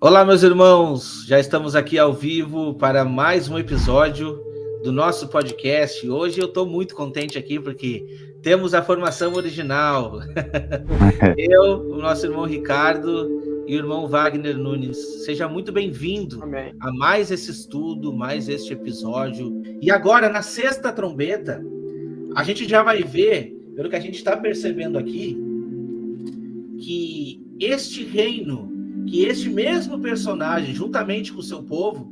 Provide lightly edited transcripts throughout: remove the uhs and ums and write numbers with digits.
Olá, meus irmãos, já estamos aqui ao vivo para mais um episódio do nosso podcast. Hoje eu estou muito contente aqui porque temos a formação original. Eu, o nosso irmão Ricardo e o irmão Wagner Nunes. Seja muito bem-vindo a mais esse estudo, mais este episódio. E agora, na sexta trombeta, a gente já vai ver, pelo que a gente está percebendo aqui, que este reino, que este mesmo personagem, juntamente com o seu povo,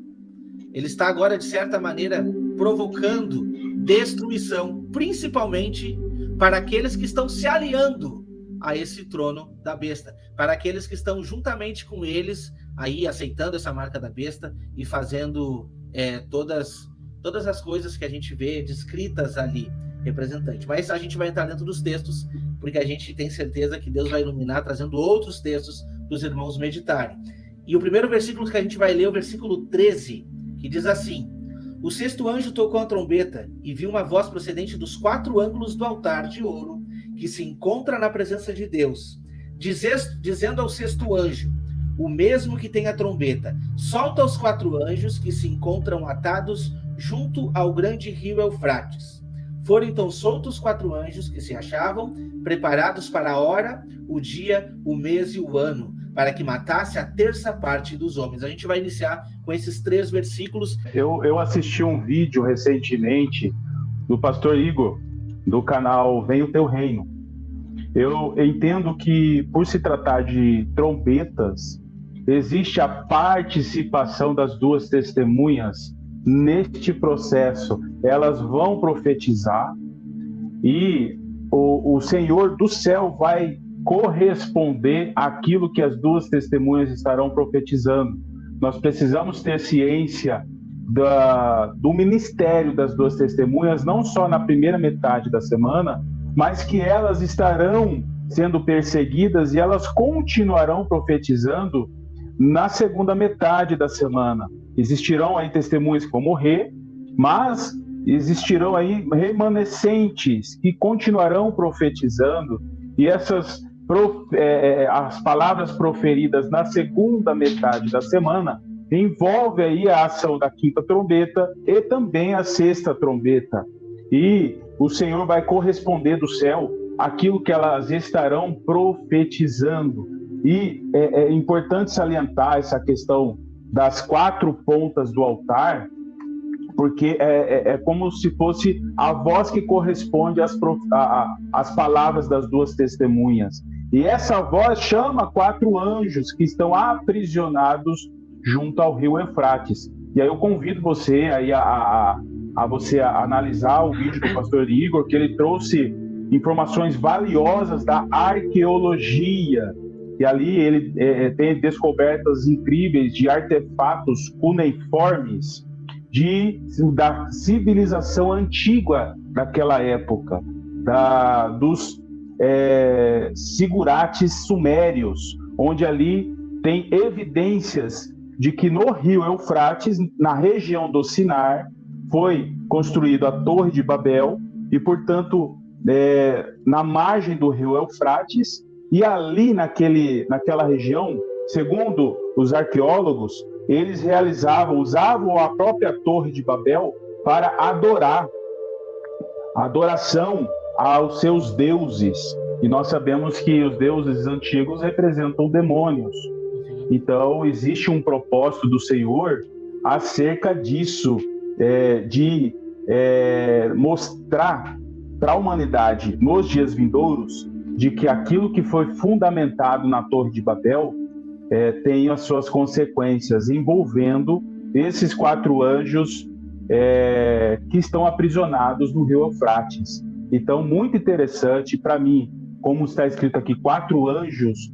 ele está agora, de certa maneira, provocando destruição, principalmente para aqueles que estão se aliando a esse trono da besta, para aqueles que estão juntamente com eles, aí aceitando essa marca da besta e fazendo todas as coisas que a gente vê descritas ali, representante. Mas a gente vai entrar dentro dos textos, porque a gente tem certeza que Deus vai iluminar, trazendo outros textos dos irmãos meditarem. E o primeiro versículo que a gente vai ler é o versículo 13, que diz assim: O sexto anjo tocou a trombeta e viu uma voz procedente dos quatro ângulos do altar de ouro que se encontra na presença de Deus, dizendo ao sexto anjo, o mesmo que tem a trombeta, solta os quatro anjos que se encontram atados junto ao grande rio Eufrates. Foram então soltos quatro anjos que se achavam preparados para a hora, o dia, o mês e o ano, para que matasse a terça parte dos homens. A gente vai iniciar com esses 3 versículos. Eu assisti um vídeo recentemente do pastor Igor, do canal Vem o Teu Reino. Eu entendo que, por se tratar de trombetas, existe a participação das duas testemunhas neste processo. Elas vão profetizar e o Senhor do céu vai corresponder àquilo que as duas testemunhas estarão profetizando. Nós precisamos ter ciência do ministério das duas testemunhas, não só na primeira metade da semana, mas que elas estarão sendo perseguidas e elas continuarão profetizando na segunda metade da semana. Existirão aí testemunhas que vão morrer, mas existirão aí remanescentes que continuarão profetizando, e essas as palavras proferidas na segunda metade da semana envolve aí a ação da quinta trombeta e também a sexta trombeta. E o Senhor vai corresponder do céu aquilo que elas estarão profetizando. E é importante salientar essa questão das 4 pontas do altar, porque é como se fosse a voz que corresponde às palavras das duas testemunhas. E essa voz chama 4 anjos que estão aprisionados junto ao rio Eufrates. E aí eu convido você aí a você analisar o vídeo do pastor Igor, que ele trouxe informações valiosas da arqueologia. E ali ele tem descobertas incríveis de artefatos cuneiformes da civilização antiga daquela época, dos zigurates sumérios, onde ali tem evidências de que no rio Eufrates, na região do Sinar, foi construída a Torre de Babel e, portanto, na margem do rio Eufrates, e ali naquela região, segundo os arqueólogos, eles usavam a própria Torre de Babel para adorar, a adoração aos seus deuses. E nós sabemos que os deuses antigos representam demônios. Então, existe um propósito do Senhor acerca disso, de mostrar para a humanidade, nos dias vindouros, de que aquilo que foi fundamentado na Torre de Babel tem as suas consequências, envolvendo esses 4 anjos que estão aprisionados no rio Eufrates. Então, muito interessante para mim, como está escrito aqui, 4 anjos.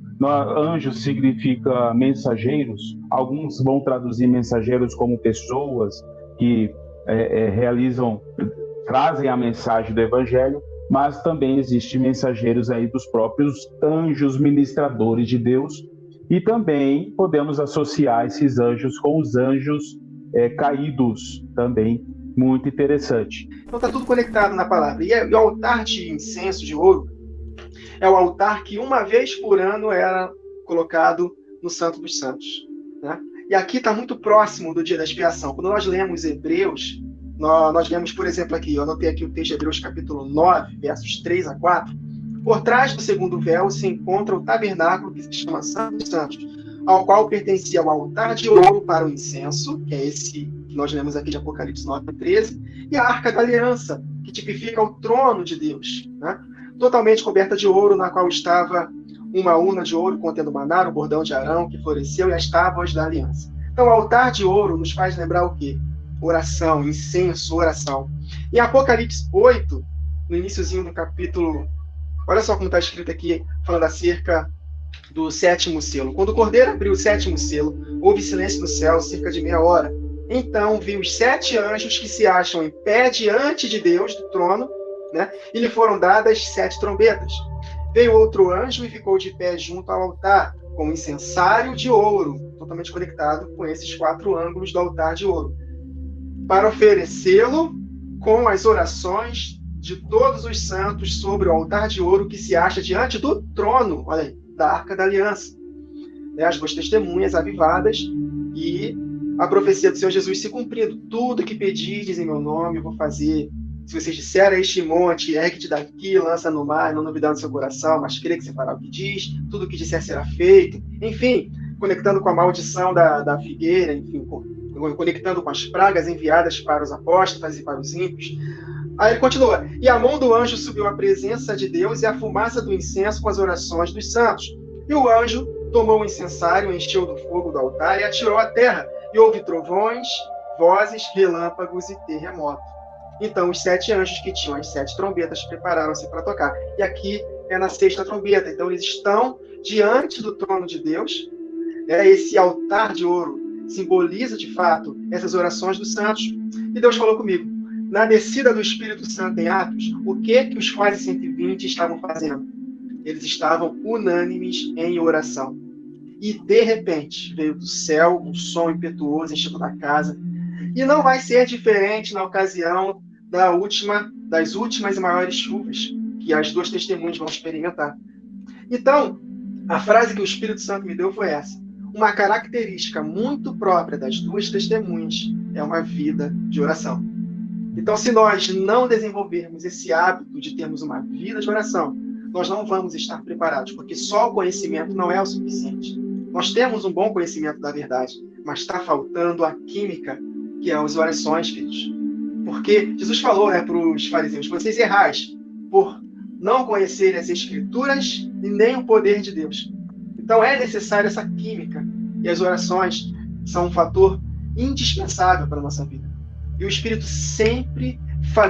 Anjos significa mensageiros. Alguns vão traduzir mensageiros como pessoas que trazem a mensagem do Evangelho, mas também existem mensageiros aí dos próprios anjos ministradores de Deus, e também podemos associar esses anjos com os anjos caídos também. Muito interessante. Então está tudo conectado na palavra. E o altar de incenso de ouro é o altar que uma vez por ano era colocado no Santo dos Santos. né? E aqui está muito próximo do dia da expiação. Quando nós lemos Hebreus, nós vemos, por exemplo, aqui, eu anotei aqui o texto de Hebreus capítulo 9, versos 3 a 4. Por trás do segundo véu se encontra o tabernáculo que se chama Santo dos Santos, ao qual pertencia o altar de ouro para o incenso, que é esse que nós lemos aqui de Apocalipse 9, 13, e a Arca da Aliança, que tipifica o trono de Deus, né? Totalmente coberta de ouro, na qual estava uma urna de ouro contendo maná, o bordão de Arão que floresceu e as tábuas da aliança. Então, o altar de ouro nos faz lembrar o quê? Oração, incenso, oração. Em Apocalipse 8, no iniciozinho do capítulo, olha só como está escrito aqui, falando acerca do sétimo selo. Quando o Cordeiro abriu o sétimo selo, houve silêncio no céu cerca de meia hora. Então vi os 7 anjos que se acham em pé diante de Deus, do trono, né? E lhe foram dadas 7 trombetas. Veio outro anjo e ficou de pé junto ao altar, com um incensário de ouro, totalmente conectado com esses 4 ângulos do altar de ouro, para oferecê-lo com as orações de todos os santos sobre o altar de ouro que se acha diante do trono, olha aí, da Arca da Aliança. As 2 testemunhas avivadas e a profecia do Senhor Jesus se cumprindo. Tudo que pedirdes em meu nome eu vou fazer. Se vocês disserem a este monte, ergue-te daqui, lança no mar, não duvidar no seu coração, mas crê que você fará o que diz, tudo o que disser será feito. Enfim, conectando com a maldição da figueira, enfim, conectando com as pragas enviadas para os apóstolos e para os ímpios. Aí ele continua. E a mão do anjo subiu à presença de Deus e a fumaça do incenso com as orações dos santos. E o anjo tomou o incensário, encheu do fogo do altar e atirou à terra. E houve trovões, vozes, relâmpagos e terremoto. Então os 7 anjos que tinham as 7 trombetas prepararam-se para tocar. E aqui é na 6ª trombeta. Então eles estão diante do trono de Deus. Esse altar de ouro simboliza, de fato, essas orações dos santos. E Deus falou comigo. Na descida do Espírito Santo em Atos, o que os quase 120 estavam fazendo? Eles estavam unânimes em oração. E, de repente, veio do céu um som impetuoso enchendo da casa. E não vai ser diferente na ocasião das últimas e maiores chuvas que as 2 testemunhas vão experimentar. Então, a frase que o Espírito Santo me deu foi essa. Uma característica muito própria das 2 testemunhas é uma vida de oração. Então, se nós não desenvolvermos esse hábito de termos uma vida de oração, nós não vamos estar preparados, porque só o conhecimento não é o suficiente. Nós temos um bom conhecimento da verdade, mas está faltando a química, que é as orações, filhos. Porque Jesus falou, para os fariseus, vocês errais por não conhecerem as Escrituras e nem o poder de Deus. Então é necessária essa química, e as orações são um fator indispensável para a nossa vida. E o Espírito sempre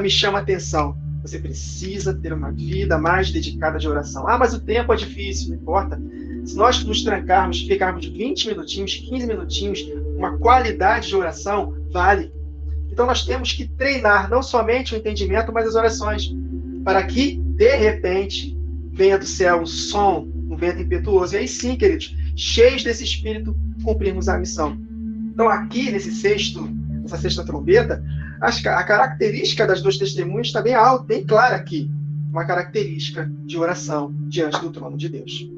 me chama a atenção. Você precisa ter uma vida mais dedicada de oração. Mas o tempo é difícil, não importa. Se nós nos trancarmos, ficarmos 20 minutinhos, 15 minutinhos, uma qualidade de oração, vale. Então nós temos que treinar não somente o entendimento, mas as orações, para que, de repente, venha do céu um som, um vento impetuoso. E aí sim, queridos, cheios desse Espírito, cumprirmos a missão. Então aqui, nessa 6ª trombeta, a característica das 2 testemunhas está bem alta, bem clara aqui. Uma característica de oração diante do trono de Deus.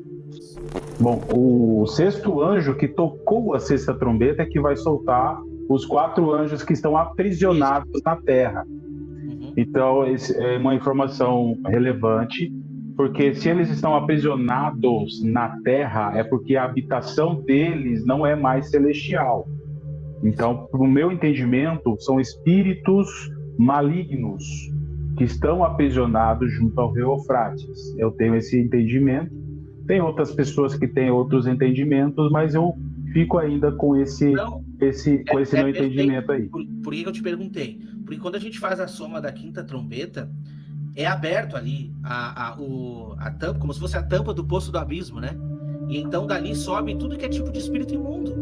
Bom, o 6º anjo que tocou a 6ª trombeta é que vai soltar os 4 anjos que estão aprisionados na terra. Então, é uma informação relevante, porque se eles estão aprisionados na terra, é porque a habitação deles não é mais celestial. Então, para o meu entendimento, são espíritos malignos que estão aprisionados junto ao rio Eufrates. Eu tenho esse entendimento. Tem outras pessoas que têm outros entendimentos, mas eu fico ainda com esse meu entendimento aí. Por que eu te perguntei? Porque quando a gente faz a soma da 5ª trombeta, é aberto ali a tampa, como se fosse a tampa do poço do abismo, né? E então dali sobe tudo que é tipo de espírito imundo,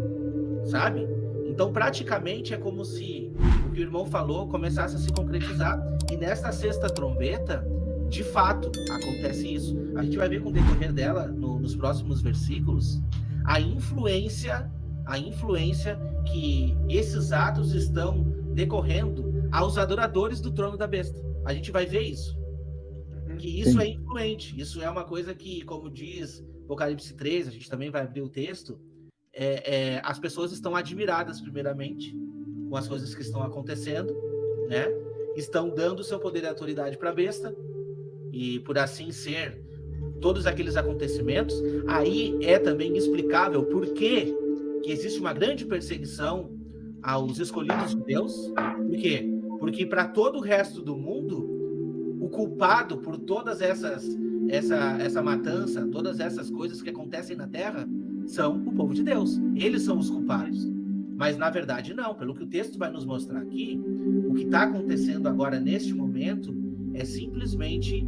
sabe? Então, praticamente, é como se o que o irmão falou começasse a se concretizar. E nesta 6ª trombeta, de fato, acontece isso. A gente vai ver com o decorrer dela, nos próximos versículos, a influência que esses atos estão decorrendo aos adoradores do trono da besta. A gente vai ver isso. Que isso é influente. Isso é uma coisa que, como diz Apocalipse 3, a gente também vai abrir o texto, as pessoas estão admiradas, primeiramente, com as coisas que estão acontecendo, né? Estão dando seu poder e autoridade para a besta, e por assim ser, todos aqueles acontecimentos, aí é também explicável por que existe uma grande perseguição aos escolhidos de Deus. Por quê? Porque para todo o resto do mundo, o culpado por todas essa matança, todas essas coisas que acontecem na Terra, são o povo de Deus. Eles são os culpados. Mas, na verdade, não. Pelo que o texto vai nos mostrar aqui, o que está acontecendo agora, neste momento, é simplesmente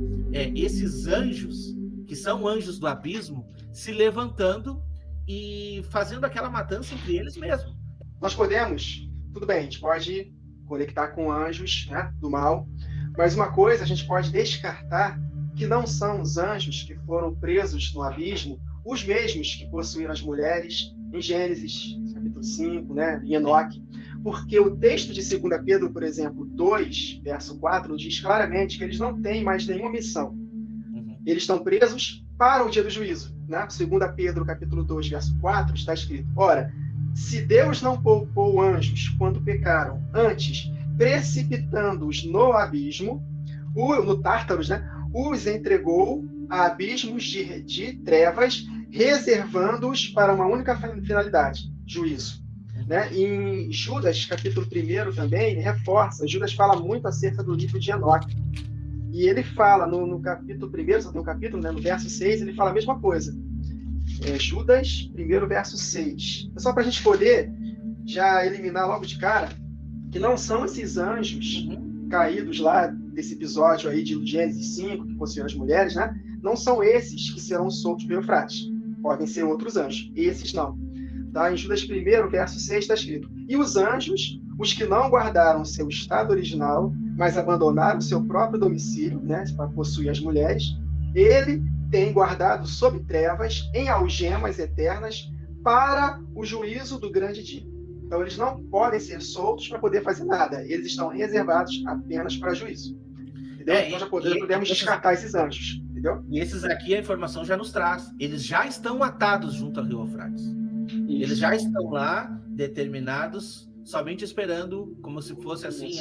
esses anjos, que são anjos do abismo, se levantando e fazendo aquela matança entre eles mesmos. Nós podemos, tudo bem, a gente pode conectar com anjos, né, do mal, mas uma coisa a gente pode descartar, que não são os anjos que foram presos no abismo, os mesmos que possuíram as mulheres em Gênesis, capítulo 5, né, em Enoque, porque o texto de 2 Pedro, por exemplo, 2, verso 4, diz claramente que eles não têm mais nenhuma missão. Eles estão presos para o dia do juízo. Né? 2 Pedro, capítulo 2, verso 4, está escrito: ora, se Deus não poupou anjos quando pecaram, antes, precipitando-os no abismo, no Tártaros, né, os entregou a abismos de trevas, reservando-os para uma única finalidade, juízo. Né? Em Judas, capítulo 1 também, ele reforça, Judas fala muito acerca do livro de Enoque. E ele fala, no capítulo 1, só tem um capítulo, né, no verso 6, ele fala a mesma coisa. Judas 1, verso 6. É só para a gente poder já eliminar logo de cara que não são esses anjos caídos lá desse episódio aí de Gênesis 5, que possuíam as mulheres, né? Não são esses que serão soltos pelo Eufrates. Podem ser outros anjos. Esses não. Tá? Em Judas 1, verso 6, está escrito: e os anjos, os que não guardaram seu estado original, mas abandonaram seu próprio domicílio, né, para possuir as mulheres, ele tem guardado sob trevas, em algemas eternas, para o juízo do grande dia. Então, eles não podem ser soltos para poder fazer nada. Eles estão reservados apenas para juízo. Entendeu? Então, já podemos descartar esses anjos. Entendeu? E esses aqui, a informação já nos traz. Eles já estão atados junto ao rio Eufrates. Eles já estão lá, determinados, somente esperando, como se fosse assim,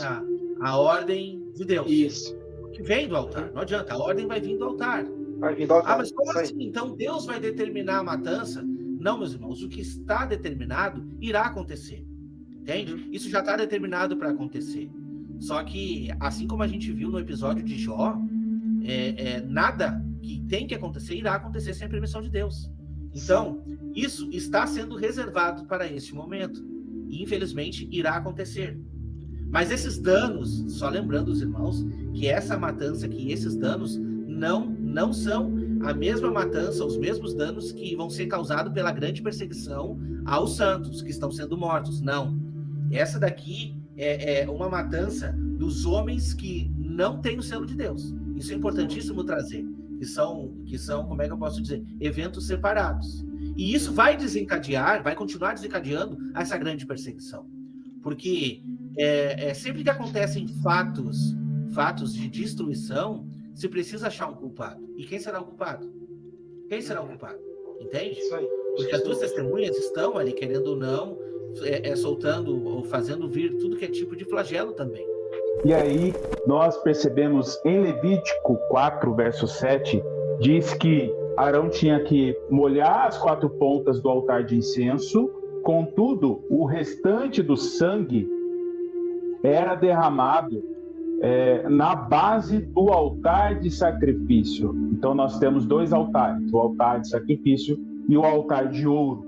a ordem de Deus. Isso. Que vem do altar. Não adianta, a ordem vai vir do altar. Vai vir do altar. Mas como assim? Então Deus vai determinar a matança? Não, meus irmãos, o que está determinado irá acontecer. Entende? Isso já está determinado para acontecer. Só que, assim como a gente viu no episódio de Jó, nada que tem que acontecer irá acontecer sem a permissão de Deus. Então, isso está sendo reservado para este momento. E, infelizmente, irá acontecer. Mas esses danos, só lembrando os irmãos, que essa matança, que esses danos não são a mesma matança, os mesmos danos que vão ser causados pela grande perseguição aos santos que estão sendo mortos. Não. Essa daqui é uma matança dos homens que não têm o selo de Deus. Isso é importantíssimo trazer. Que são, como é que eu posso dizer, eventos separados. E isso vai continuar desencadeando essa grande perseguição. Porque sempre que acontecem fatos de destruição, se precisa achar um culpado. E quem será o culpado? Quem será o culpado? Entende? Isso aí. Porque as duas testemunhas estão ali, querendo ou não, soltando ou fazendo vir tudo que é tipo de flagelo também. E aí nós percebemos em Levítico 4, verso 7, diz que Arão tinha que molhar as 4 pontas do altar de incenso, contudo, o restante do sangue era derramado na base do altar de sacrifício. Então nós temos 2 altares, o altar de sacrifício e o altar de ouro.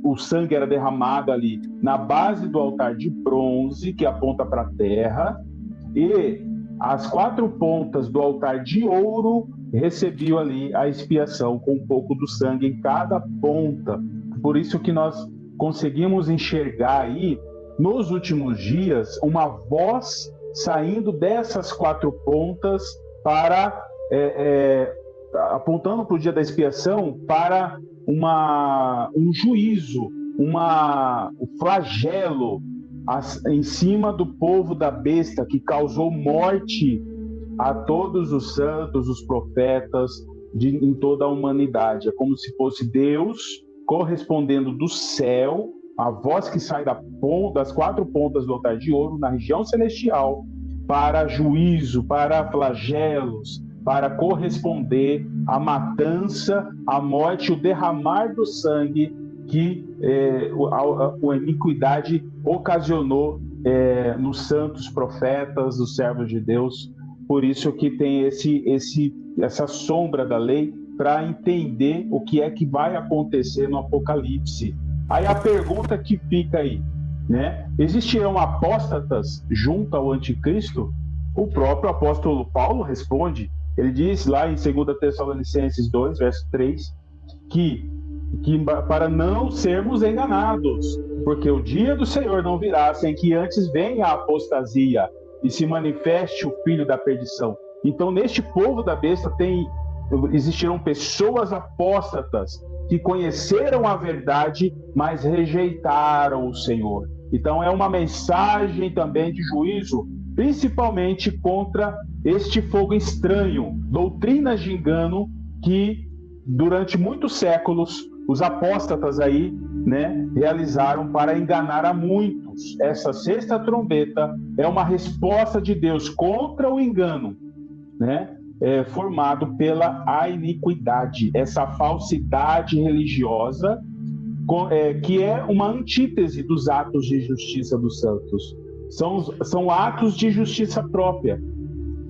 O sangue era derramado ali na base do altar de bronze, que aponta para a terra, e as 4 pontas do altar de ouro recebiam ali a expiação com um pouco do sangue em cada ponta. Por isso que nós conseguimos enxergar aí, nos últimos dias, uma voz saindo dessas 4 pontas para apontando para o dia da expiação, para um juízo, um flagelo em cima do povo da besta, que causou morte a todos os santos, os profetas, em toda a humanidade. É como se fosse Deus correspondendo do céu, a voz que sai das 4 pontas do altar de ouro, na região celestial, para juízo, para flagelos, para corresponder à matança, à morte, o derramar do sangue que a iniquidade ocasionou nos santos profetas, os servos de Deus. Por isso que tem essa sombra da lei, para entender o que é que vai acontecer no Apocalipse. Aí a pergunta que fica aí, né? Existirão apóstatas junto ao anticristo? O próprio apóstolo Paulo responde. Ele diz lá em 2 Tessalonicenses 2, verso 3, que para não sermos enganados, porque o dia do Senhor não virá sem que antes venha a apostasia e se manifeste o filho da perdição. Então, neste povo da besta existirão pessoas apóstatas que conheceram a verdade, mas rejeitaram o Senhor. Então, é uma mensagem também de juízo, principalmente contra este fogo estranho, doutrinas de engano que durante muitos séculos os apóstatas aí, né, realizaram para enganar a muitos. Essa sexta trombeta é uma resposta de Deus contra o engano, né, formado pela iniquidade, essa falsidade religiosa, que é uma antítese dos atos de justiça dos santos. São atos de justiça própria,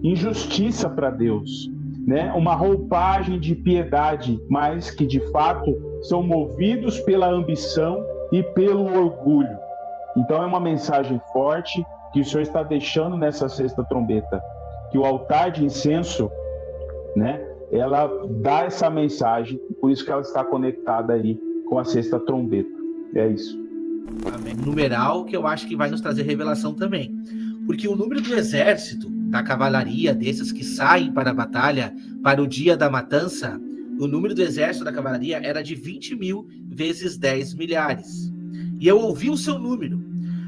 injustiça para Deus, né? Uma roupagem de piedade, mas que de fato são movidos pela ambição e pelo orgulho. Então é uma mensagem forte que o Senhor está deixando nessa sexta trombeta, que o altar de incenso, né, ela dá essa mensagem, por isso que ela está conectada aí com a sexta trombeta. É isso. Amém. Numeral, que eu acho que vai nos trazer revelação também. Porque o número do exército, da cavalaria, desses que saem para a batalha, para o dia da matança, o número do exército da cavalaria era de 20.000 vezes 10 milhares. E eu ouvi o seu número.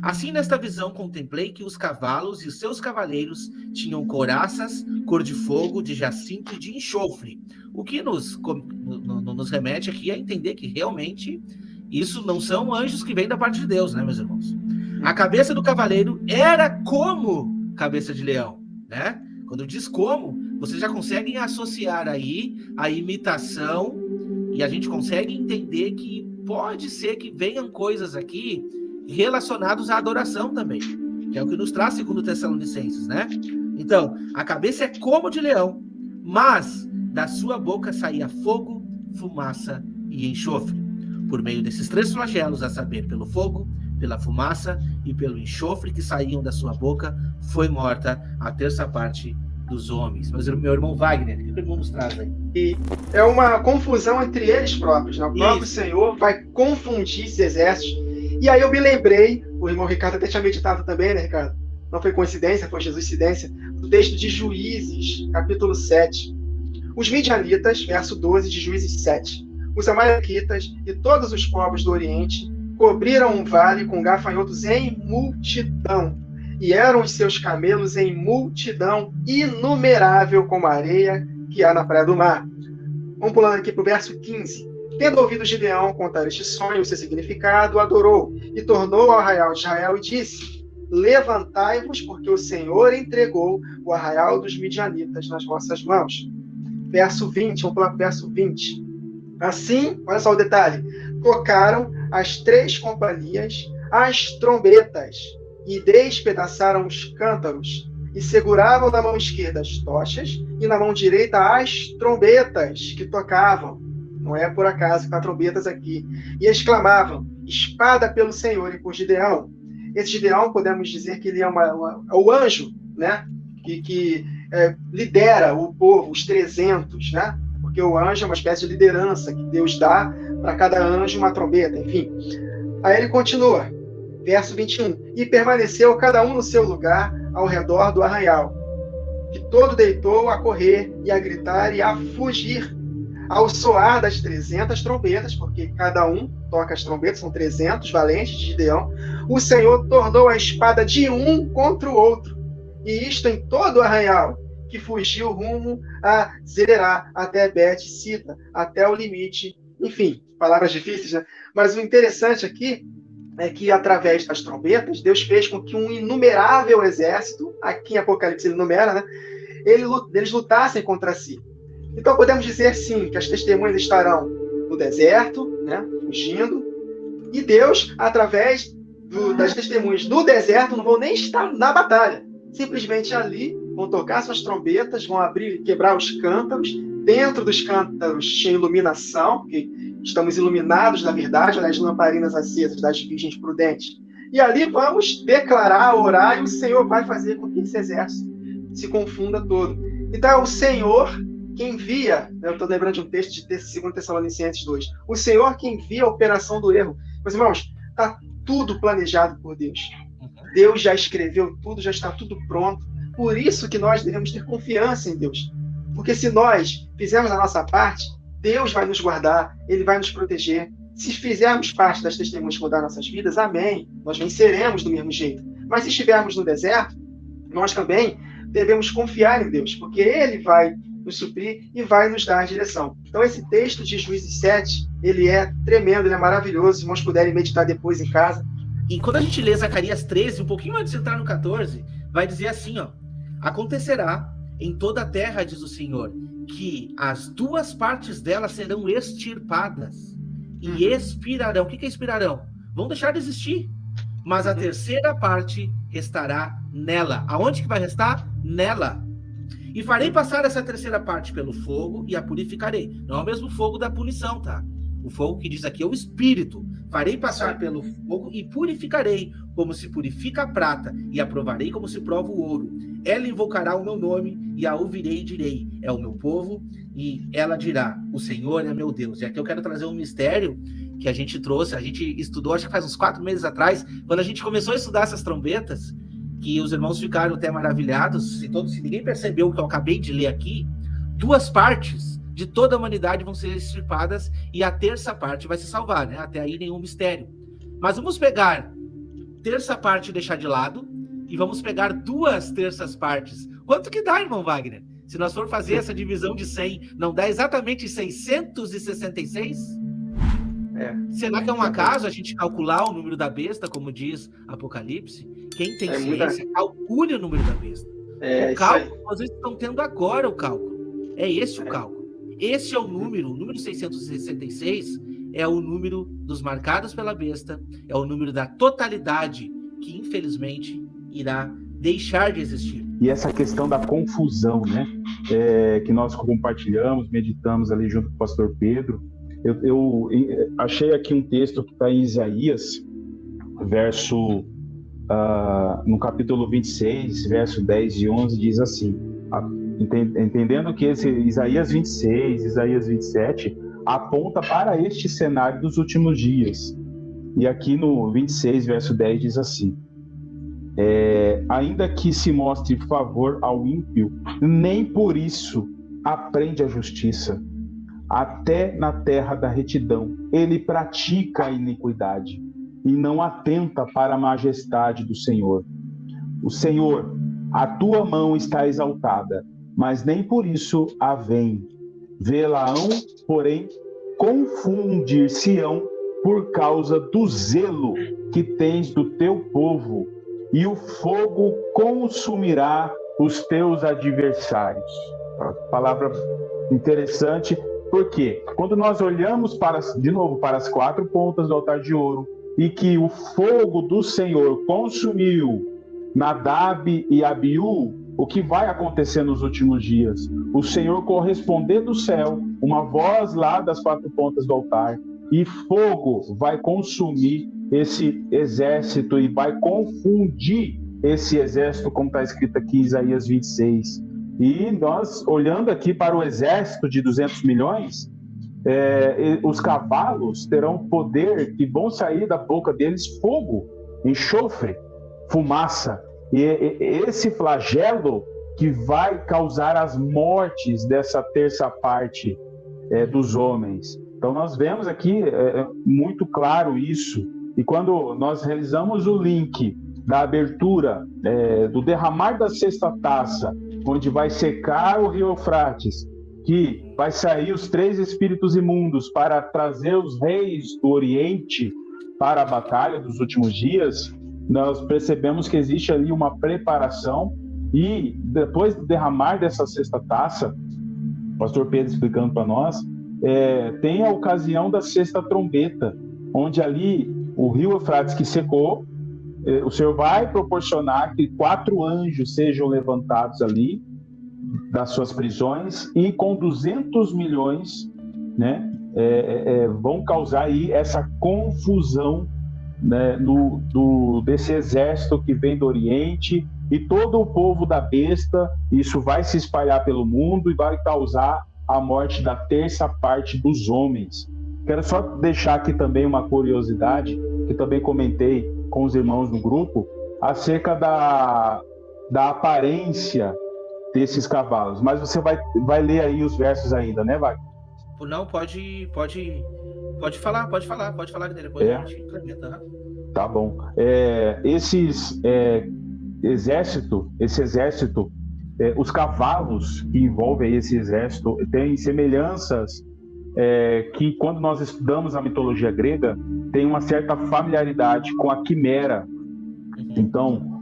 Assim, nesta visão, contemplei que os cavalos e os seus cavaleiros tinham couraças, cor de fogo, de jacinto e de enxofre. O que nos remete aqui a entender que realmente isso não são anjos que vêm da parte de Deus, né, meus irmãos? A cabeça do cavaleiro era como cabeça de leão, né? Quando diz como, vocês já conseguem associar aí a imitação e a gente consegue entender que pode ser que venham coisas aqui relacionadas à adoração também, que é o que nos traz 2 Tessalonicenses, né? Então, a cabeça é como de leão, mas da sua boca saía fogo, fumaça e enxofre. Por meio desses 3 flagelos, a saber, pelo fogo, pela fumaça e pelo enxofre que saíam da sua boca, foi morta a terça parte dos homens. Mas meu irmão Wagner, o que o irmão nos traz aí? E é uma confusão entre eles próprios, né? O próprio Senhor vai confundir esses exércitos. E aí eu me lembrei, o irmão Ricardo até tinha meditado também, né, Ricardo? Não foi coincidência, foi jesuicidência, do texto de Juízes, capítulo 7. Os midianitas, verso 12 de Juízes 7. Os amalequitas e todos os povos do Oriente cobriram um vale com gafanhotos em multidão, e eram os seus camelos em multidão inumerável como a areia que há na praia do mar. Vamos pulando aqui para o verso 15. Tendo ouvido Gideão contar este sonho, o seu significado, adorou, e tornou ao arraial de Israel e disse: levantai-vos, porque o Senhor entregou o arraial dos midianitas nas vossas mãos. Verso 20, vamos pular para o verso 20. Assim, olha só o detalhe, tocaram as 3 companhias as trombetas, e despedaçaram os cântaros, e seguravam na mão esquerda as tochas, e na mão direita as trombetas que tocavam. Não é por acaso que há trombetas aqui. E exclamavam: espada pelo Senhor e por Gideão. Esse Gideão, podemos dizer que ele é o anjo, né? que lidera o povo, os 300, né? Porque o anjo é uma espécie de liderança que Deus dá para cada anjo uma trombeta, enfim. Aí ele continua, verso 21. E permaneceu cada um no seu lugar ao redor do arraial, que todo deitou a correr e a gritar e a fugir, ao soar das 300 trombetas, porque cada um toca as trombetas, são 300 valentes de Gideão. O Senhor tornou a espada de um contra o outro, e isto em todo o arraial, que fugiu rumo a Zererá, até Bet-Sita, até o limite Enfim, palavras difíceis, né? Mas o interessante aqui é que, através das trombetas, Deus fez com que um inumerável exército, aqui em Apocalipse ele numera, né? Eles lutassem contra si. Então, podemos dizer, sim, que as testemunhas estarão no deserto, né? Fugindo, e Deus, através das testemunhas no deserto, não vão nem estar na batalha. Simplesmente ali vão tocar suas trombetas, vão abrir e quebrar os cântaros. Dentro dos cântaros tinha iluminação, porque estamos iluminados da verdade, nas lamparinas acesas das virgens prudentes. E ali vamos declarar, orar, e o Senhor vai fazer com que esse exército se confunda todo. Então é o Senhor que envia, eu estou lembrando de um texto de 2 Tessalonicenses 2, o Senhor que envia a operação do erro. Meus irmãos, está tudo planejado por Deus. Deus já escreveu tudo, já está tudo pronto. Por isso que nós devemos ter confiança em Deus. Porque se nós fizermos a nossa parte, Deus vai nos guardar, Ele vai nos proteger. Se fizermos parte das testemunhas que vão dar nossas vidas, amém. Nós venceremos do mesmo jeito. Mas se estivermos no deserto, nós também devemos confiar em Deus, porque Ele vai nos suprir e vai nos dar a direção. Então esse texto de Juízes 7, ele é tremendo, ele é maravilhoso. Se irmãos puderem meditar depois em casa. E quando a gente lê Zacarias 13, um pouquinho antes de entrar no 14, vai dizer assim, ó: acontecerá em toda a terra, diz o Senhor, que as duas partes dela serão extirpadas e expirarão. O que é expirarão? Vão deixar de existir. Mas a terceira parte restará nela. Aonde que vai restar? Nela. E farei passar essa terceira parte pelo fogo e a purificarei. Não é o mesmo fogo da punição, tá? O fogo que diz aqui é o Espírito. Farei passar pelo fogo e purificarei, como se purifica a prata, e a provarei como se prova o ouro. Ela invocará o meu nome, e a ouvirei e direi: é o meu povo, e ela dirá: o Senhor é meu Deus. E aqui eu quero trazer um mistério que a gente trouxe, a gente estudou, acho que faz uns 4 meses atrás, quando a gente começou a estudar essas trombetas, que os irmãos ficaram até maravilhados, se ninguém percebeu o que eu acabei de ler aqui, 2 partes de toda a humanidade vão ser extirpadas e a terça parte vai se salvar, né? Até aí nenhum mistério. Mas vamos pegar terça parte e deixar de lado, e vamos pegar 2 terças partes. Quanto que dá, irmão Wagner? Se nós for fazer essa divisão de 100, não dá exatamente 666? Será que é um acaso a gente calcular o número da besta, como diz Apocalipse? Quem tem ciência, calcule o número da besta. O cálculo, vocês estão tendo agora o cálculo. É esse o cálculo. Esse é o número 666 é o número dos marcados pela besta, é o número da totalidade que, infelizmente, irá deixar de existir. E essa questão da confusão, né? Que nós compartilhamos, meditamos ali junto com o pastor Pedro. Eu achei aqui um texto que está em Isaías, no capítulo 26, verso 10 e 11, diz assim: entendendo que esse Isaías 26, Isaías 27, aponta para este cenário dos últimos dias. E aqui no 26, verso 10, diz assim: ainda que se mostre favor ao ímpio, nem por isso aprende a justiça. Até na terra da retidão, ele pratica a iniquidade e não atenta para a majestade do Senhor. O Senhor, a tua mão está exaltada, mas nem por isso a vem. Vê-la-ão, porém, confundir-se-ão por causa do zelo que tens do teu povo, e o fogo consumirá os teus adversários. Palavra interessante. Porque quando nós olhamos de novo para as 4 pontas do altar de ouro, e que o fogo do Senhor consumiu Nadab e Abiú, o que vai acontecer nos últimos dias? O Senhor corresponder do céu, uma voz lá das 4 pontas do altar, e fogo vai consumir esse exército e vai confundir esse exército, como está escrito aqui em Isaías 26. E nós, olhando aqui para o exército de 200 milhões, os cavalos terão poder que vão sair da boca deles fogo, enxofre, fumaça. E esse flagelo que vai causar as mortes dessa terça parte dos homens. Então nós vemos aqui muito claro isso. E quando nós realizamos o link da abertura, do derramar da sexta taça, onde vai secar o rio Eufrates, que vai sair os 3 espíritos imundos para trazer os reis do Oriente para a batalha dos últimos dias, nós percebemos que existe ali uma preparação, e depois do derramar dessa sexta taça, o pastor Pedro explicando para nós, tem a ocasião da sexta trombeta, onde ali o rio Eufrates que secou, o Senhor vai proporcionar que 4 anjos sejam levantados ali das suas prisões, e com 200 milhões, né, vão causar aí essa confusão, né, desse exército que vem do Oriente, e todo o povo da besta. Isso vai se espalhar pelo mundo e vai causar a morte da 1/3 parte dos homens. Quero só deixar aqui também uma curiosidade, que também comentei com os irmãos no grupo, acerca da aparência desses cavalos. Mas você vai ler aí os versos ainda, né, Wagner? Não, pode falar, que depois a gente implementa. Tá bom. Esse exército, os cavalos que envolvem esse exército têm semelhanças que, quando nós estudamos a mitologia grega, tem uma certa familiaridade com a quimera. Então,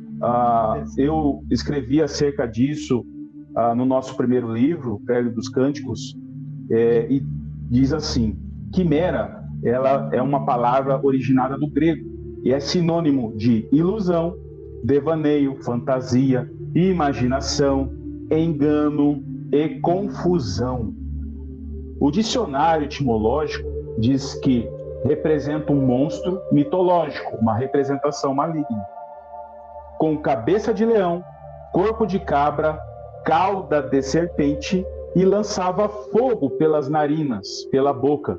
eu escrevi acerca disso no nosso primeiro livro, Préludio dos Cânticos, e diz assim: quimera, ela é uma palavra originada do grego e é sinônimo de ilusão, devaneio, fantasia, imaginação, engano e confusão. O dicionário etimológico diz que representa um monstro mitológico, uma representação maligna, com cabeça de leão, corpo de cabra, cauda de serpente, e lançava fogo pelas narinas, pela boca,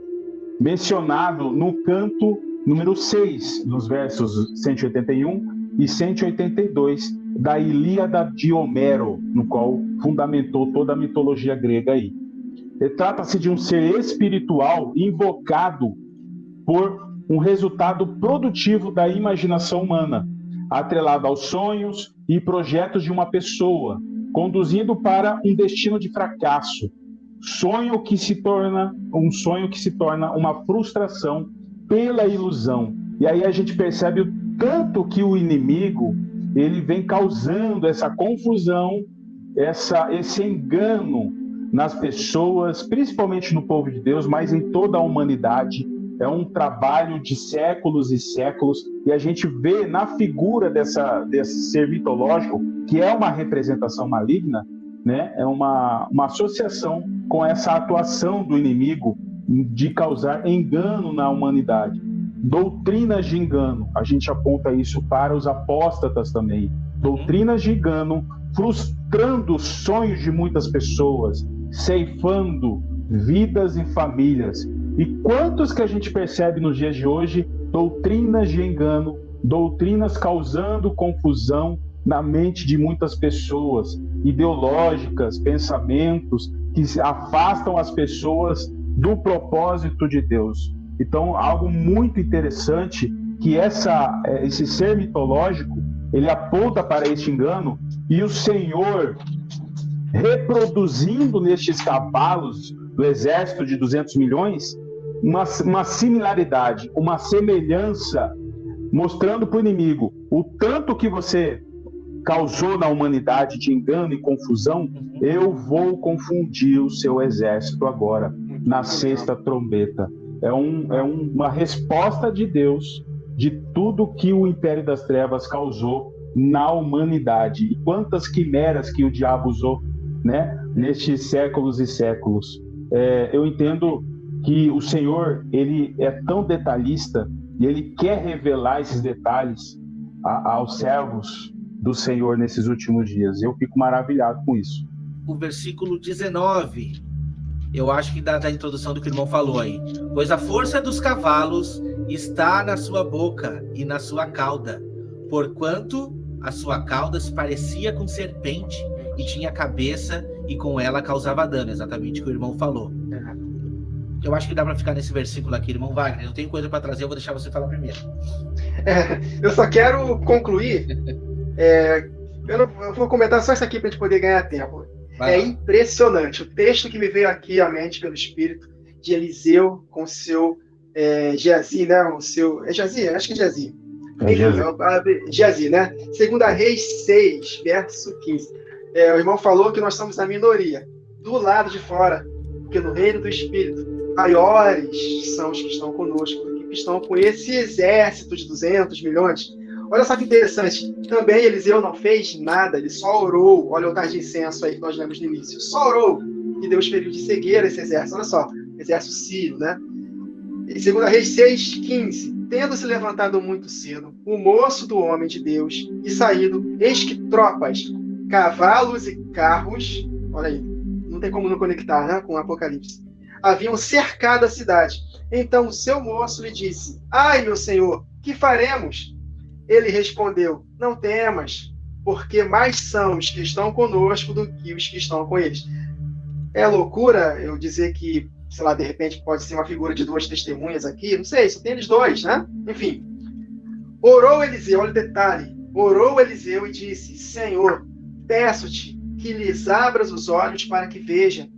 mencionado no canto número 6, nos versos 181 e 182 da Ilíada de Homero, no qual fundamentou toda a mitologia grega aí. Trata-se de um ser espiritual invocado por um resultado produtivo da imaginação humana, atrelado aos sonhos e projetos de uma pessoa, conduzindo para um destino de fracasso, um sonho que se torna uma frustração pela ilusão. E aí a gente percebe o tanto que o inimigo ele vem causando essa confusão, esse engano nas pessoas, principalmente no povo de Deus, mas em toda a humanidade. É um trabalho de séculos e séculos, e a gente vê na figura desse ser mitológico, que é uma representação maligna, né? É uma associação com essa atuação do inimigo de causar engano na humanidade. Doutrinas de engano, a gente aponta isso para os apóstatas também. Doutrinas de engano, frustrando os sonhos de muitas pessoas, ceifando vidas e famílias. E quantos que a gente percebe nos dias de hoje, doutrinas de engano, doutrinas causando confusão na mente de muitas pessoas, ideológicas, pensamentos que afastam as pessoas do propósito de Deus. Então, algo muito interessante, que esse ser mitológico, ele aponta para este engano, e o Senhor, reproduzindo nestes cavalos do exército de 200 milhões, uma similaridade, uma semelhança, mostrando para o inimigo o tanto que você causou na humanidade de engano e confusão, eu vou confundir o seu exército agora, na sexta trombeta. É uma resposta de Deus de tudo que o Império das Trevas causou na humanidade. E quantas quimeras que o diabo usou, né, nestes séculos e séculos. Eu entendo que o Senhor, ele é tão detalhista e ele quer revelar esses detalhes aos servos do Senhor nesses últimos dias. Eu fico maravilhado com isso. O versículo 19, eu acho que da introdução do que o irmão falou aí. Pois a força dos cavalos está na sua boca e na sua cauda, porquanto a sua cauda se parecia com serpente e tinha cabeça e com ela causava dano, exatamente o que o irmão falou. Eu acho que dá para ficar nesse versículo aqui, irmão Wagner. Eu tenho coisa para trazer, eu vou deixar você falar primeiro. Eu só quero concluir. Eu vou comentar só isso aqui para a gente poder ganhar tempo. É impressionante. O texto que me veio aqui à mente pelo Espírito de Eliseu com o seu Geazi, né? O seu... É Geazi? Acho que é Geazi. Geazi, né? 2 Reis 6, verso 15. O irmão falou que nós estamos na minoria, do lado de fora, porque no reino do Espírito, maiores são os que estão conosco, que estão com esse exército de 200 milhões. Olha só que interessante. Também Eliseu não fez nada, ele só orou. Olha o altar de incenso aí que nós lemos no início. Só orou e Deus feriu de cegueira esse exército. Olha só, exército sírio, né? Em 2 Reis 6, 15. Tendo se levantado muito cedo, o moço do homem de Deus e saído, eis que tropas, cavalos e carros, olha aí, não tem como não conectar, né, com o Apocalipse, haviam cercado a cidade. Então o seu moço lhe disse: ai, meu senhor, que faremos? Ele respondeu: não temas, porque mais são os que estão conosco do que os que estão com eles. É loucura eu dizer que, sei lá, de repente pode ser uma figura de 2 testemunhas aqui, não sei, só tem eles 2, né? Enfim. Orou Eliseu, olha o detalhe. Orou Eliseu e disse: Senhor, peço-te que lhes abras os olhos para que vejam.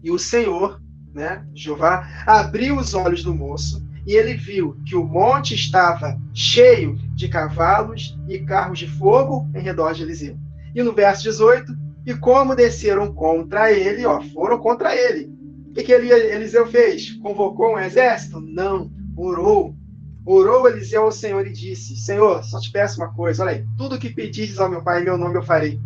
E o Senhor, né, Jeová, abriu os olhos do moço e ele viu que o monte estava cheio de cavalos e carros de fogo em redor de Eliseu. E no verso 18, e como desceram contra ele, foram contra ele. O que Eliseu fez? Convocou um exército? Não, orou. Orou Eliseu ao Senhor e disse: Senhor, só te peço uma coisa, olha aí, tudo que pedires ao meu Pai em meu nome eu farei.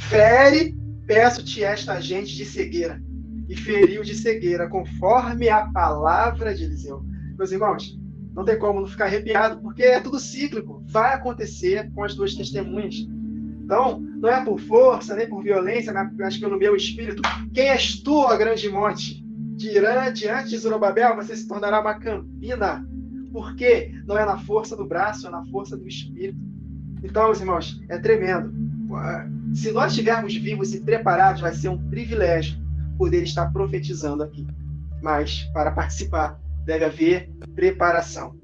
Fere, peço-te esta gente de cegueira. E feriu de cegueira, conforme a palavra de Eliseu. Meus irmãos, não tem como não ficar arrepiado, porque é tudo cíclico. Vai acontecer com as 2 testemunhas. Então, não é por força, nem por violência, mas pelo meu espírito. Quem és tu, ó grande monte? Diante de Zorobabel, você se tornará uma campina. Porque não é na força do braço, é na força do espírito. Então, meus irmãos, é tremendo. Se nós estivermos vivos e preparados, vai ser um privilégio poder estar profetizando aqui. Mas, para participar, deve haver preparação.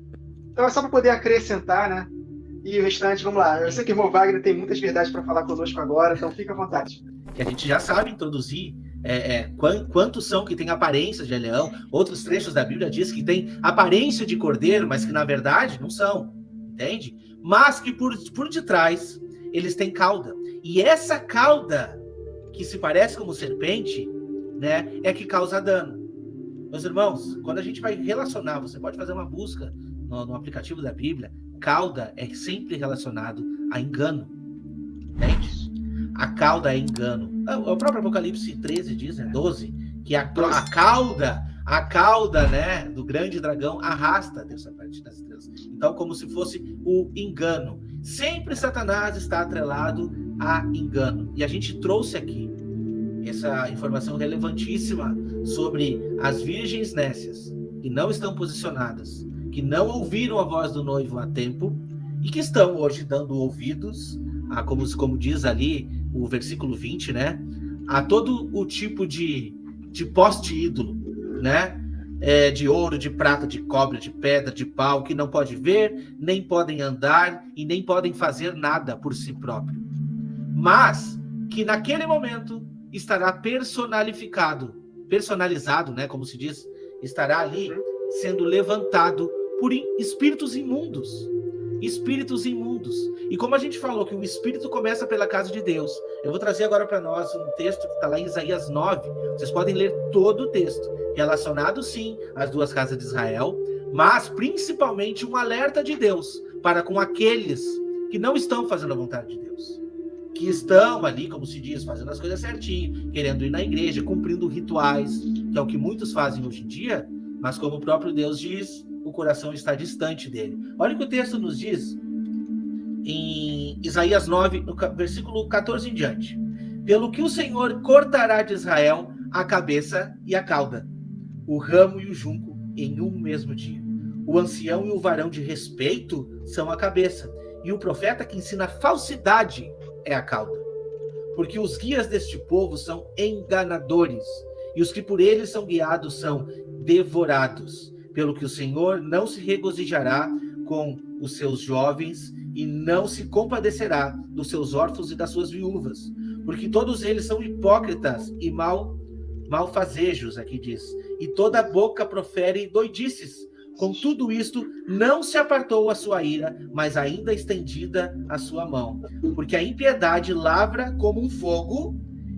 Então, é só para poder acrescentar, né? E o restante, vamos lá. Eu sei que o irmão Wagner tem muitas verdades para falar conosco agora, então fica à vontade. Que a gente já sabe introduzir quantos são que têm aparência de leão. Outros trechos da Bíblia diz que tem aparência de cordeiro, mas que na verdade não são, entende? Mas que por detrás eles têm cauda. E essa cauda, que se parece como serpente, né, é que causa dano. Meus irmãos, quando a gente vai relacionar, você pode fazer uma busca no aplicativo da Bíblia, cauda é sempre relacionado a engano, entende? A cauda é engano. O próprio Apocalipse 13 diz, né, 12, que a cauda, né, do grande dragão arrasta a terça parte das estrelas. Então, como se fosse o engano. Sempre Satanás está atrelado a engano. E a gente trouxe aqui essa informação relevantíssima sobre as virgens nécias, que não estão posicionadas, que não ouviram a voz do noivo a tempo e que estão hoje dando ouvidos a, como diz ali o versículo 20, né, a todo o tipo de poste ídolo, né, de ouro, de prata, de cobre, de pedra, de pau, que não pode ver, nem podem andar e nem podem fazer nada por si próprio, mas que naquele momento estará personalizado, né, como se diz, estará ali sendo levantado por espíritos imundos. E como a gente falou que o espírito começa pela casa de Deus, eu vou trazer agora para nós um texto que está lá em Isaías 9. Vocês podem ler todo o texto, relacionado sim às 2 casas de Israel, mas principalmente um alerta de Deus para com aqueles que não estão fazendo a vontade de Deus, que estão ali, como se diz, fazendo as coisas certinho, querendo ir na igreja, cumprindo rituais, que é o que muitos fazem hoje em dia, mas como o próprio Deus diz, o coração está distante dele. Olha o que o texto nos diz em Isaías 9, no versículo 14 em diante. Pelo que o Senhor cortará de Israel a cabeça e a cauda, o ramo e o junco em um mesmo dia. O ancião e o varão de respeito são a cabeça, e o profeta que ensina falsidade é a cauda. Porque os guias deste povo são enganadores, e os que por eles são guiados são devorados. Pelo que o Senhor não se regozijará com os seus jovens e não se compadecerá dos seus órfãos e das suas viúvas. porque todos eles são hipócritas e malfazejos, aqui diz, e toda boca profere doidices. Com tudo isto, não se apartou a sua ira, mas ainda estendida a sua mão. Porque a impiedade lavra como um fogo,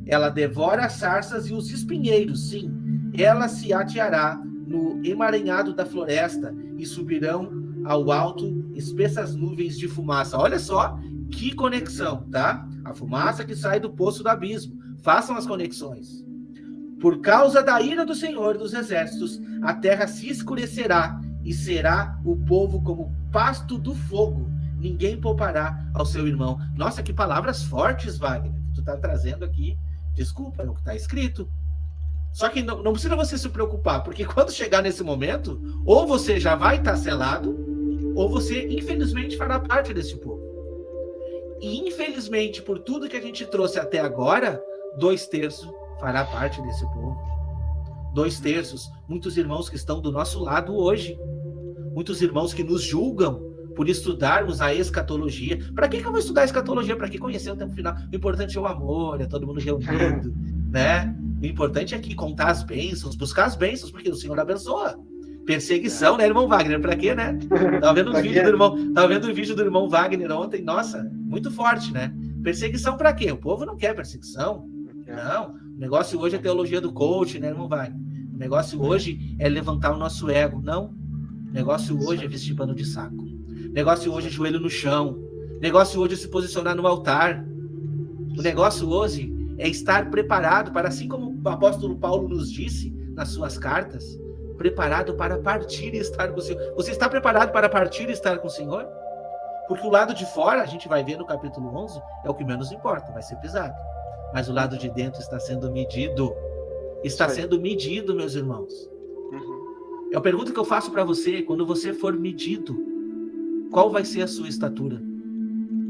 ela devora as sarças e os espinheiros, sim. Ela se ateará no emaranhado da floresta e subirão ao alto espessas nuvens de fumaça. Olha só que conexão, tá? A fumaça que sai do poço do abismo. Façam as conexões. Por causa da ira do Senhor dos Exércitos, a terra se escurecerá e será o povo como pasto do fogo. Ninguém poupará ao seu irmão. Nossa, que palavras fortes, Wagner, que tu tá trazendo aqui. Desculpa, é o que está escrito. Só que não precisa você se preocupar, porque quando chegar nesse momento, ou você já vai estar selado, ou você, infelizmente, fará parte desse povo. E, infelizmente, por tudo que a gente trouxe até agora, 2/3 fará parte desse povo. 2/3, muitos irmãos que estão do nosso lado hoje. Muitos irmãos que nos julgam por estudarmos a escatologia. Para que eu vou estudar a escatologia? Para que conhecer o tempo final? O importante é o amor, é todo mundo reunido, né? O importante é aqui contar as bênçãos, buscar as bênçãos, porque o Senhor abençoa. Perseguição, né, irmão Wagner? Para quê, né? Tava vendo o vídeo do irmão Wagner ontem. Nossa, muito forte, né? Perseguição para quê? O povo não quer perseguição. Não. O negócio hoje é teologia do coach, né, irmão Wagner? O negócio hoje é levantar o nosso ego. Não. O negócio hoje é vestir pano de saco. O negócio hoje é joelho no chão. O negócio hoje é se posicionar no altar. O negócio hoje é estar preparado para, assim como o apóstolo Paulo nos disse nas suas cartas, preparado para partir e estar com o Senhor. Você está preparado para partir e estar com o Senhor? Porque o lado de fora, a gente vai ver no capítulo 11, é o que menos importa, vai ser pisado. Mas o lado de dentro está sendo medido. Está sendo medido, meus irmãos. É a pergunta que eu faço para você: quando você for medido, qual vai ser a sua estatura?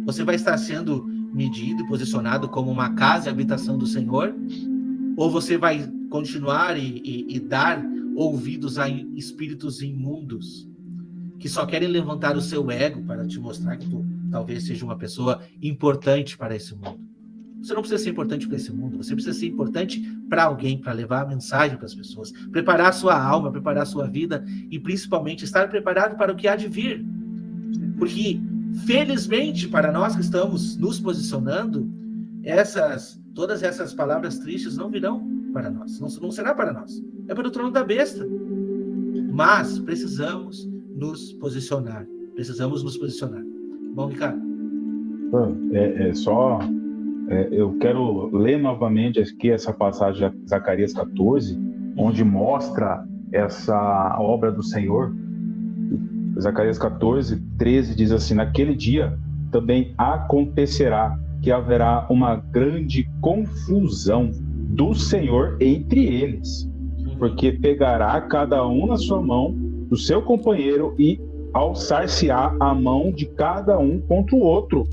Você vai estar sendo medido e posicionado como uma casa e habitação do Senhor? Ou você vai continuar e dar ouvidos a espíritos imundos que só querem levantar o seu ego para te mostrar que tu talvez seja uma pessoa importante para esse mundo? Você não precisa ser importante para esse mundo, você precisa ser importante para alguém, para levar a mensagem para as pessoas, preparar a sua alma, preparar a sua vida e principalmente estar preparado para o que há de vir. Porque, felizmente, para nós que estamos nos posicionando, todas essas palavras tristes não virão para nós, não será para nós, é para o trono da besta. Mas precisamos nos posicionar. Bom, Ricardo? Eu quero ler novamente aqui essa passagem de Zacarias 14, onde mostra essa obra do Senhor. Zacarias 14, 13 diz assim: naquele dia também acontecerá que haverá uma grande confusão do Senhor entre eles, porque pegará cada um na sua mão do seu companheiro e alçar-se-á a mão de cada um contra o outro.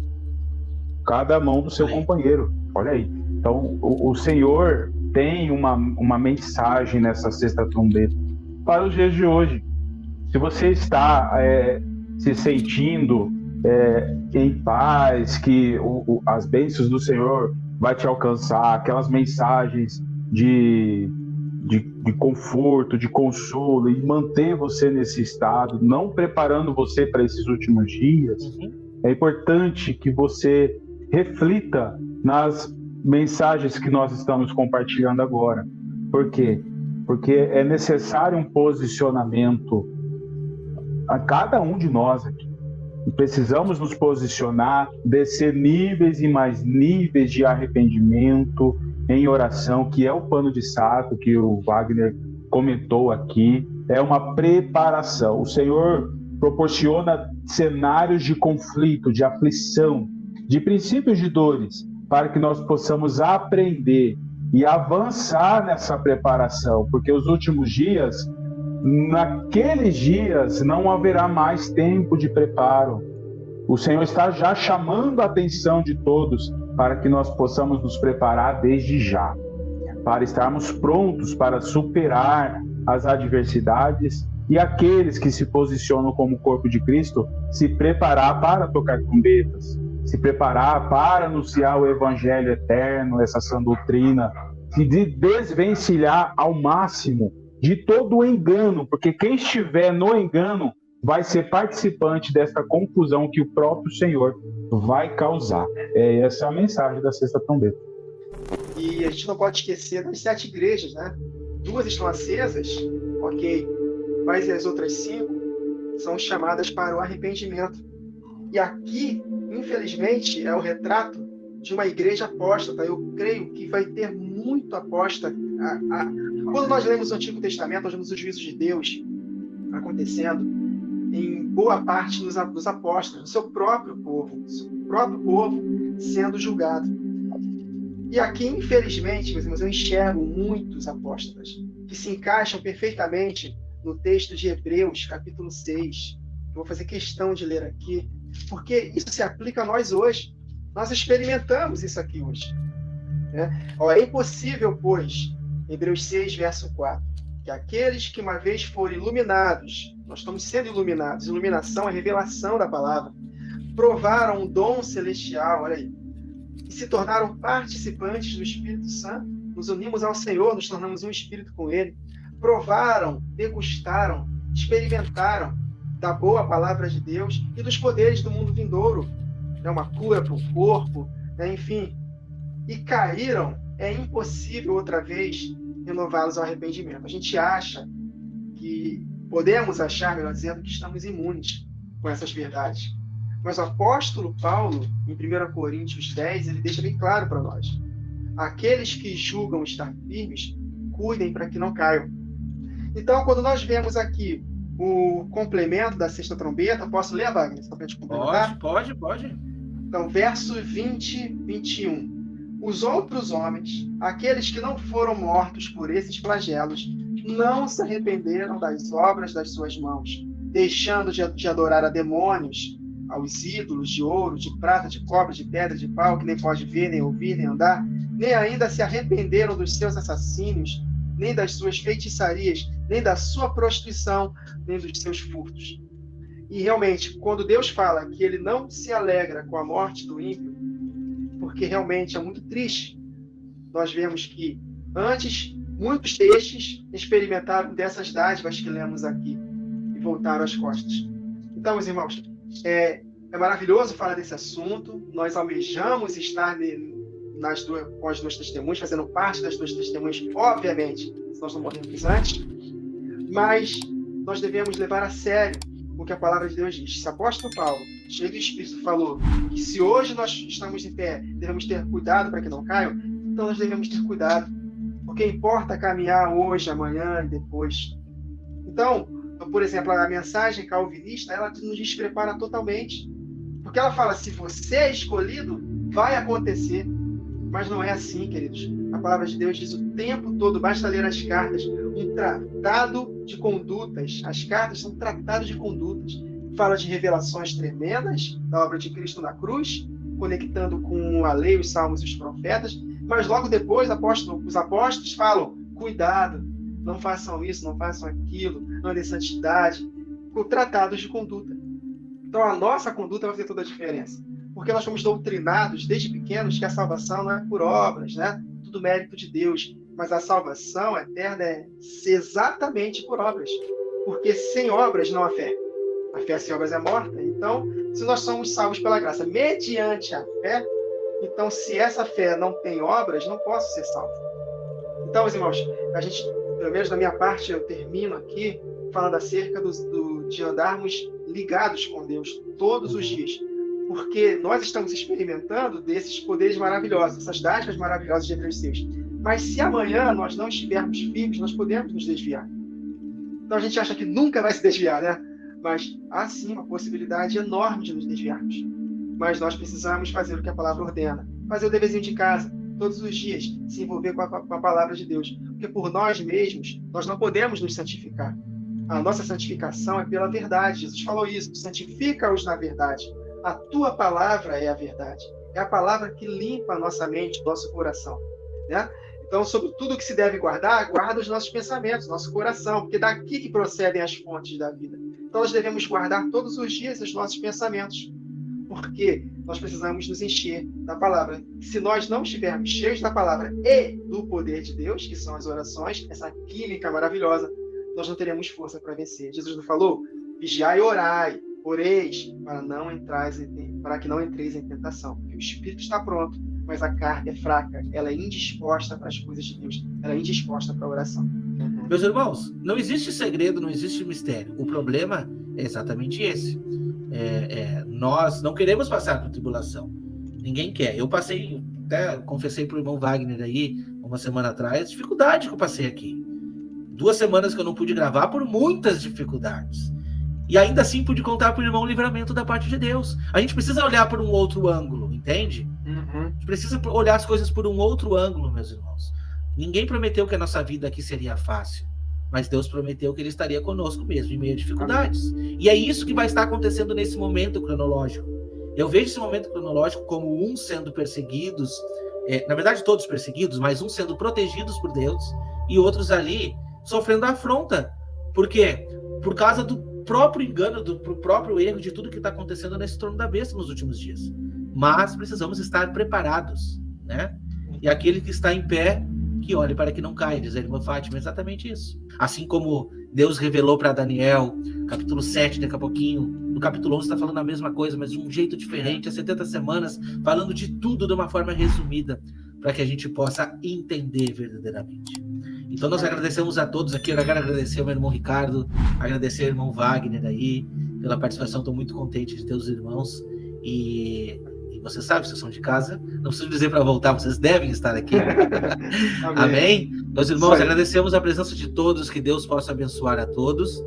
Cada mão do seu companheiro. Olha aí. Então, o Senhor tem uma mensagem nessa sexta trombeta para os dias de hoje. Se você está se sentindo em paz, que as bênçãos do Senhor vai te alcançar, aquelas mensagens de conforto, de consolo, e manter você nesse estado, não preparando você para esses últimos dias, é importante que você reflita nas mensagens que nós estamos compartilhando agora. Por quê? Porque é necessário um posicionamento a cada um de nós aqui. E precisamos nos posicionar, descer níveis e mais níveis de arrependimento em oração, que é o pano de saco que o Wagner comentou aqui. É uma preparação. O Senhor proporciona cenários de conflito, de aflição, de princípios de dores, para que nós possamos aprender e avançar nessa preparação, porque os últimos dias, naqueles dias, não haverá mais tempo de preparo. O Senhor está já chamando a atenção de todos para que nós possamos nos preparar desde já, para estarmos prontos para superar as adversidades, e aqueles que se posicionam como corpo de Cristo se preparar para tocar trombetas, se preparar para anunciar o evangelho eterno, essa sã doutrina, se desvencilhar ao máximo de todo o engano, porque quem estiver no engano vai ser participante dessa confusão que o próprio Senhor vai causar. Essa é a mensagem da sexta trombeta. E a gente não pode esquecer das 7 igrejas, né? 2 estão acesas, ok, mas as outras 5 são chamadas para o arrependimento. E aqui, infelizmente, é o retrato de uma igreja apóstata. Eu creio que vai ter muito apóstata. Quando nós lemos o Antigo Testamento, nós vemos os juízos de Deus acontecendo em boa parte dos apóstolos, do seu próprio povo sendo julgado. E aqui, infelizmente, meus irmãos, eu enxergo muitos apóstolos que se encaixam perfeitamente no texto de Hebreus, capítulo 6. Eu vou fazer questão de ler aqui, porque isso se aplica a nós hoje. Nós experimentamos isso aqui hoje. É impossível, pois, Hebreus 6, verso 4, que aqueles que uma vez foram iluminados, nós estamos sendo iluminados, iluminação é revelação da palavra, provaram um dom celestial, olha aí, e se tornaram participantes do Espírito Santo, nos unimos ao Senhor, nos tornamos um espírito com Ele, provaram, degustaram, experimentaram da boa palavra de Deus e dos poderes do mundo vindouro, uma cura para o corpo, enfim, e caíram. É impossível outra vez renová-los ao arrependimento. A gente acha que, podemos achar, melhor dizendo, que estamos imunes com essas verdades. Mas o apóstolo Paulo, em 1 Coríntios 10, ele deixa bem claro para nós: aqueles que julgam estar firmes, cuidem para que não caiam. Então, quando nós vemos aqui o complemento da sexta trombeta, posso ler, Wagner? Só para a gente complementar? Pode. Então, verso 20, 21. Os outros homens, aqueles que não foram mortos por esses flagelos, não se arrependeram das obras das suas mãos, deixando de adorar a demônios, aos ídolos de ouro, de prata, de cobre, de pedra, de pau, que nem pode ver, nem ouvir, nem andar, nem ainda se arrependeram dos seus assassínios, nem das suas feitiçarias, nem da sua prostituição, nem dos seus furtos. E realmente, quando Deus fala que ele não se alegra com a morte do ímpio, porque realmente é muito triste, nós vemos que antes muitos destes experimentaram dessas dádivas que lemos aqui e voltaram às costas. Então, meus irmãos, é maravilhoso falar desse assunto. Nós almejamos estar com as 2 testemunhas, fazendo parte das 2 testemunhas, obviamente, se nós não morremos antes, mas nós devemos levar a sério o que a palavra de Deus diz. Se o apóstolo Paulo, cheio do Espírito, falou que se hoje nós estamos em pé, devemos ter cuidado para que não caiam, então nós devemos ter cuidado, porque importa caminhar hoje, amanhã e depois. Então, por exemplo, a mensagem calvinista, ela nos desprepara totalmente, porque ela fala: se você é escolhido, vai acontecer. Mas não é assim, queridos. A palavra de Deus diz o tempo todo, basta ler as cartas, um tratado de condutas. As cartas são tratados de condutas. Fala de revelações tremendas da obra de Cristo na cruz, conectando com a lei, os salmos e os profetas, mas logo depois os apóstolos falam: cuidado, não façam isso, não façam aquilo, andem em santidade, com tratados de conduta. Então a nossa conduta vai fazer toda a diferença, porque nós fomos doutrinados desde pequenos que a salvação não é por obras, né? Tudo mérito de Deus, mas a salvação eterna é exatamente por obras, porque sem obras não há fé. A fé sem obras é morta. Então, se nós somos salvos pela graça mediante a fé, então se essa fé não tem obras, não posso ser salvo. Então, meus irmãos, a gente, pelo menos da minha parte, eu termino aqui falando acerca de andarmos ligados com Deus todos os dias, porque nós estamos experimentando desses poderes maravilhosos, essas dádivas maravilhosas de Hebreus 6. Mas se amanhã nós não estivermos firmes, nós podemos nos desviar. Então a gente acha que nunca vai se desviar, né? Mas há sim uma possibilidade enorme de nos desviarmos. Mas nós precisamos fazer o que a palavra ordena. Fazer o deverzinho de casa, todos os dias, se envolver com a palavra de Deus. Porque por nós mesmos, nós não podemos nos santificar. A nossa santificação é pela verdade. Jesus falou isso: santifica-os na verdade. A tua palavra é a verdade. É a palavra que limpa a nossa mente, nosso coração, né? Então, sobre tudo que se deve guardar, guarda os nossos pensamentos, nosso coração, porque daqui que procedem as fontes da vida. Então, nós devemos guardar todos os dias os nossos pensamentos, porque nós precisamos nos encher da palavra. Se nós não estivermos cheios da palavra e do poder de Deus, que são as orações, essa química maravilhosa, nós não teremos força para vencer. Jesus não falou? Vigiai e orai, oreis, para que não entreis em tentação. Porque o espírito está pronto, mas a carne é fraca, ela é indisposta para as coisas de Deus, ela é indisposta para a oração. Meus irmãos, não existe segredo, não existe mistério. O problema é exatamente esse. Nós não queremos passar por tribulação. Ninguém quer. Eu passei, até confessei para o irmão Wagner aí, uma semana atrás, dificuldade que eu passei aqui. 2 semanas que eu não pude gravar por muitas dificuldades. E ainda assim pude contar para o irmão o livramento da parte de Deus. A gente precisa olhar por um outro ângulo, entende? A gente precisa olhar as coisas por um outro ângulo, meus irmãos. Ninguém prometeu que a nossa vida aqui seria fácil, mas Deus prometeu que Ele estaria conosco mesmo, em meio a dificuldades. E é isso que vai estar acontecendo nesse momento cronológico. Eu vejo esse momento cronológico como uns sendo perseguidos, na verdade todos perseguidos, mas uns sendo protegidos por Deus, e outros ali sofrendo afronta. Por quê? Por causa do próprio engano, do próprio erro de tudo que está acontecendo nesse trono da besta nos últimos dias. Mas precisamos estar preparados, né? E aquele que está em pé, que olhe para que não caia, diz a irmã Fátima, exatamente isso. Assim como Deus revelou para Daniel, capítulo 7, daqui a pouquinho, no capítulo 11 está falando a mesma coisa, mas de um jeito diferente, há 70 semanas, falando de tudo de uma forma resumida, para que a gente possa entender verdadeiramente. Então nós agradecemos a todos aqui, eu quero agradecer ao meu irmão Ricardo, agradecer ao irmão Wagner aí, pela participação, estou muito contente de ter os irmãos, e você sabe, vocês são de casa, não preciso dizer para voltar, vocês devem estar aqui. Amém? Meus irmãos, agradecemos a presença de todos, que Deus possa abençoar a todos.